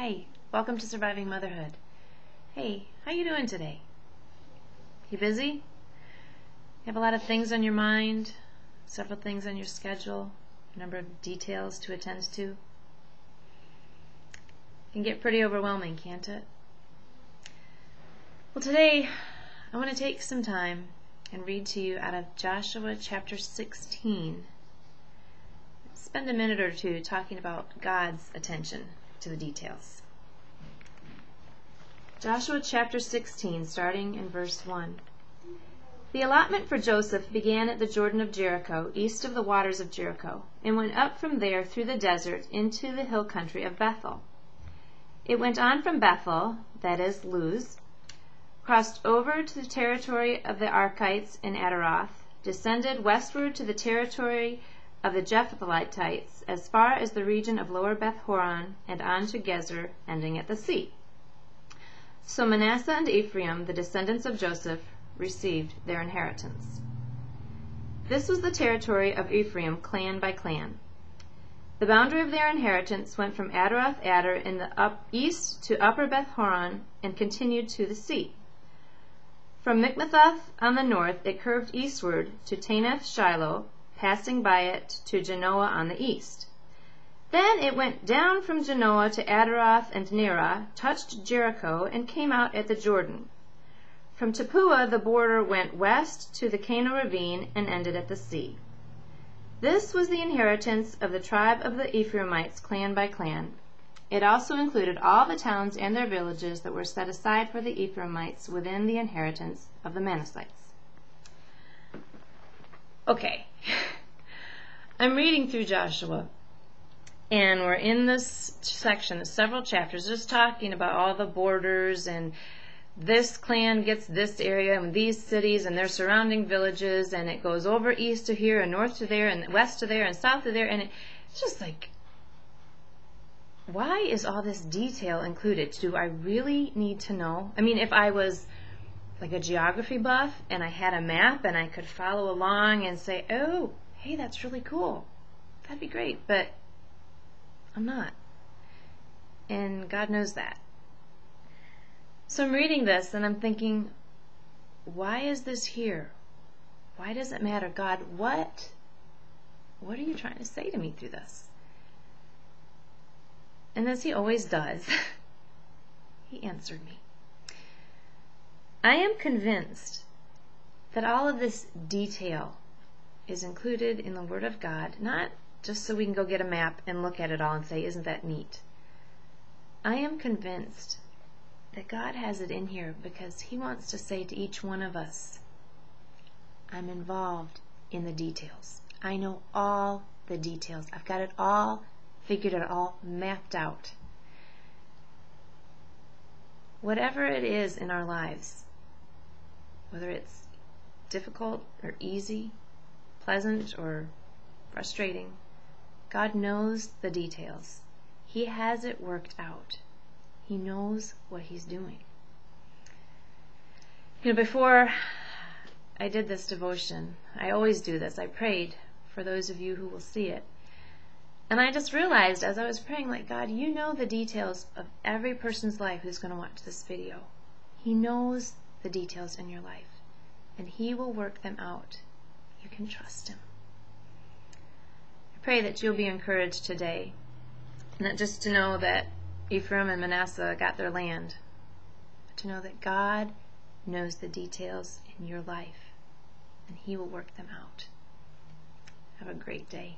Hi, welcome to Surviving Motherhood. Hey, how you doing today? You busy? You have a lot of things on your mind, several things on your schedule, a number of details to attend to. It can get pretty overwhelming, can't it? Well, today I want to take some time and read to you out of Joshua chapter 16. Spend a minute or two talking about God's attention to the details. Joshua chapter 16, starting in verse 1. The allotment for Joseph began at the Jordan of Jericho, east of the waters of Jericho, and went up from there through the desert into the hill country of Bethel. It went on from Bethel, that is Luz, crossed over to the territory of the Arkites in Adaroth, descended westward to the territory of the Jephthalites as far as the region of Lower Beth Horon and on to Gezer, ending at the sea. So Manasseh and Ephraim, the descendants of Joseph, received their inheritance. This was the territory of Ephraim, clan by clan. The boundary of their inheritance went from Adaroth Adar in the east to Upper Beth Horon and continued to the sea. From Mikmethoth on the north it curved eastward to Taanath Shiloh, passing by it to Genoa on the east. Then it went down from Genoa to Adaroth and Nerah, touched Jericho, and came out at the Jordan. From Tappuah the border went west to the Kana ravine and ended at the sea. This was the inheritance of the tribe of the Ephraimites, clan by clan. It also included all the towns and their villages that were set aside for the Ephraimites within the inheritance of the Manassites. Okay, I'm reading through Joshua, and we're in this section, several chapters, just talking about all the borders, and this clan gets this area, and these cities, and their surrounding villages, and it goes over east to here, and north to there, and west to there, and south to there, and it's just like, why is all this detail included? Do I really need to know? I mean, if I was like a geography buff and I had a map and I could follow along and say, oh, hey, that's really cool, that'd be great, but I'm not, and God knows that. So I'm reading this and I'm thinking, why is this here? Why does it matter? God, what are you trying to say to me through this? And as he always does, he answered me. I am convinced that all of this detail is included in the Word of God, not just so we can go get a map and look at it all and say, isn't that neat? I am convinced that God has it in here because he wants to say to each one of us, I'm involved in the details. I know all the details. I've got it all figured, it all mapped out. Whatever it is in our lives, whether it's difficult or easy, pleasant or frustrating, God knows the details. He has it worked out. He knows what he's doing. You know, before I did this devotion, I always do this. I prayed for those of you who will see it. And I just realized as I was praying, like, God, you know the details of every person's life who's going to watch this video. He knows the details in your life, and he will work them out. You can trust him. I pray that you'll be encouraged today, not just to know that Ephraim and Manasseh got their land, but to know that God knows the details in your life, and he will work them out. Have a great day.